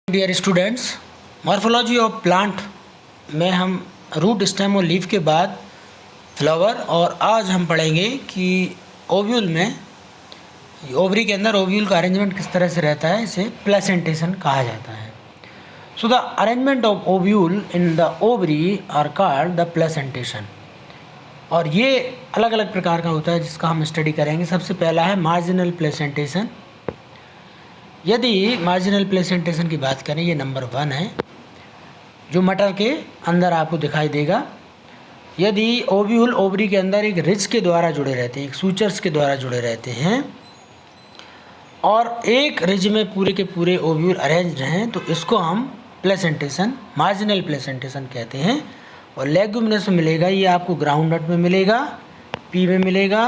Dear students, morphology of plant में हम root, stem और लीफ के बाद फ्लावर, और आज हम पढ़ेंगे कि ओव्यूल में, ओवरी के अंदर ओव्यूल का अरेंजमेंट किस तरह से रहता है। इसे प्लेसेंटेशन कहा जाता है। So the arrangement of ovule in the ovary are called the placentation. और ये अलग अलग प्रकार का होता है जिसका हम स्टडी करेंगे। सबसे पहला है मार्जिनल प्लेसेंटेशन। यदि मार्जिनल प्लेसेंटेशन की बात करें, ये नंबर 1 है, जो मटर के अंदर आपको दिखाई देगा। यदि ओव्यूल ओवरी के अंदर एक रिज के द्वारा जुड़े रहते हैं, एक सूचर्स के द्वारा जुड़े रहते हैं, और एक रिज में पूरे के पूरे ओव्यूल अरेंज हैं, तो इसको हम प्लेसेंटेशन, मार्जिनल प्लेसेंटेशन कहते हैं। और लेग्यूमिनस में मिलेगा, ये आपको ग्राउंडनट में मिलेगा, पी में मिलेगा,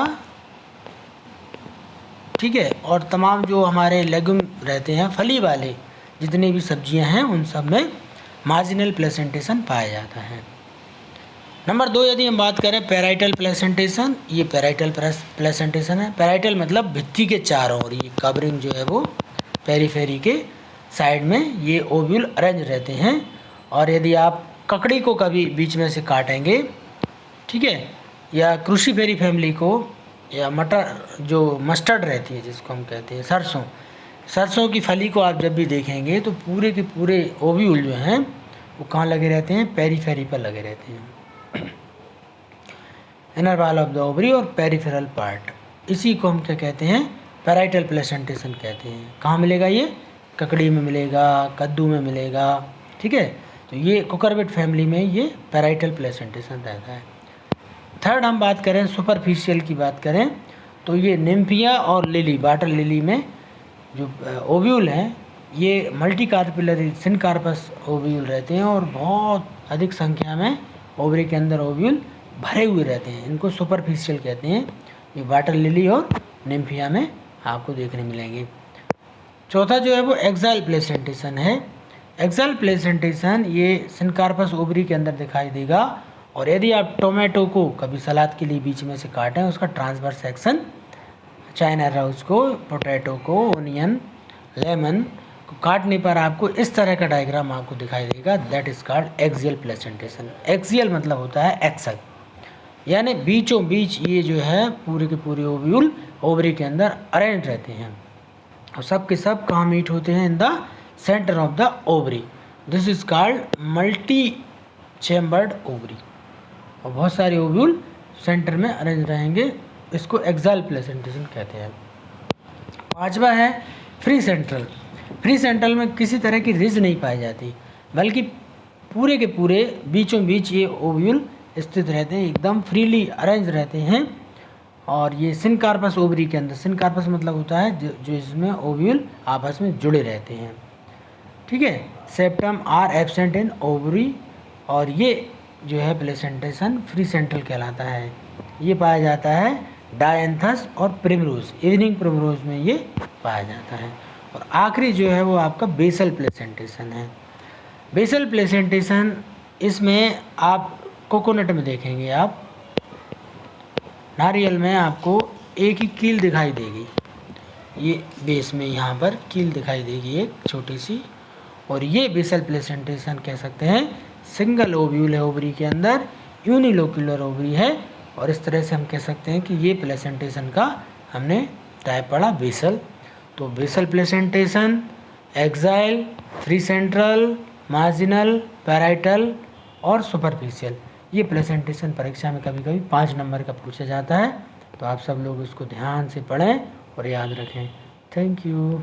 ठीक है। और तमाम जो हमारे लेग्यूम रहते हैं, फली वाले जितने भी सब्जियां हैं, उन सब में मार्जिनल प्लेसेंटेशन पाया जाता है। नंबर 2, यदि हम बात करें पैराइटल प्लेसेंटेशन, ये पैराइटल प्लेसेंटेशन है। पैराइटल मतलब भित्ति के चारों ओर, ये कवरिंग जो है वो पेरीफेरी के साइड में ये ओव्यूल अरेंज रहते हैं। और यदि आप ककड़ी को कभी बीच में से काटेंगे, ठीक है, या क्रूसीफेरी फैमिली को, या मटर जो मस्टर्ड रहती है जिसको हम कहते हैं सरसों की फली को आप जब भी देखेंगे तो पूरे के पूरे ओव्यूल जो हैं वो कहाँ लगे रहते हैं? पेरीफेरी पर लगे रहते हैं। Inner wall of the ovary और पेरिफेरल पार्ट, इसी को हम क्या कहते हैं? पैराइटल प्लेसेंटेशन कहते हैं। कहाँ मिलेगा ये? ककड़ी में मिलेगा, कद्दू में मिलेगा, ठीक है। तो ये कुकुरबिट फैमिली में ये पैराइटल प्लेसेंटेशन रहता है। थर्ड, हम बात करें सुपरफिशियल की बात करें, तो ये निम्फिया और लिली, वाटर लिली में जो ओव्यूल हैं, ये मल्टी कार्पिलरी सिनकार्पस ओव्यूल रहते हैं, और बहुत अधिक संख्या में ओवरी के अंदर ओव्यूल भरे हुए रहते हैं। इनको सुपरफिशियल कहते हैं। ये वाटर लिली और निम्फिया में आपको देखने मिलेंगे। चौथा जो है वो एक्साइल प्लेसेंटेशन है। एक्साइल प्लेसेंटेशन ये सिनकार्पस ओवरी के अंदर दिखाई देगा। और यदि आप टोमेटो को कभी सलाद के लिए बीच में से काटें, उसका ट्रांसवर्स सेक्शन, चाइना रोज को, पोटैटो को, ओनियन, लेमन को काटने पर आपको इस तरह का डायग्राम आपको दिखाई देगा। That is called axial placentation. Axial मतलब होता है एक्सल, यानी बीचों बीच ये जो है पूरे के पूरे ओव्यूल ओवरी के अंदर अरेंज रहते हैं, और सब के सब कहाँ मीट होते हैं? In the centre of the ovary. This is called multi chambered ovary. और बहुत सारे ओव्यूल सेंटर में अरेंज रहेंगे, इसको एक्साइल प्लेसेंटेशन कहते हैं। पांचवा है फ्री सेंट्रल। फ्री सेंट्रल में किसी तरह की रिज नहीं पाई जाती, बल्कि पूरे के पूरे बीचों बीच ये ओव्यूल स्थित रहते हैं, एकदम फ्रीली अरेंज रहते हैं। और ये सिनकार्पस ओवरी के अंदर, सिनकार्पस मतलब होता है जो इसमें ओव्यूल आपस में जुड़े रहते हैं, ठीक है। Septum are absent in ovary, और ये जो है प्लेसेंटेशन फ्री सेंट्रल कहलाता है। ये पाया जाता है डायंथस और प्रिमरोज, इवनिंग प्रिमरोज में ये पाया जाता है। और आखिरी जो है वो आपका बेसल प्लेसेंटेशन है। बेसल प्लेसेंटेशन, इसमें आप कोकोनट में देखेंगे, आप नारियल में आपको एक ही कील दिखाई देगी, ये बेस में यहाँ पर कील दिखाई देगी एक छोटी सी, और ये बेसल प्लेसेंटेशन कह सकते हैं। सिंगल ओव्यूल है ओवरी के अंदर, यूनिलोक्यूलर ओवरी है, और इस तरह से हम कह सकते हैं कि ये प्लेसेंटेशन का हमने टाइप पढ़ा बेसल। तो basal placentation, axile, free central, marginal, parietal और सुपरफिशियल, ये प्लेसेंटेशन परीक्षा में कभी कभी 5 नंबर का पूछा जाता है। तो आप सब लोग इसको ध्यान से पढ़ें और याद रखें। Thank you.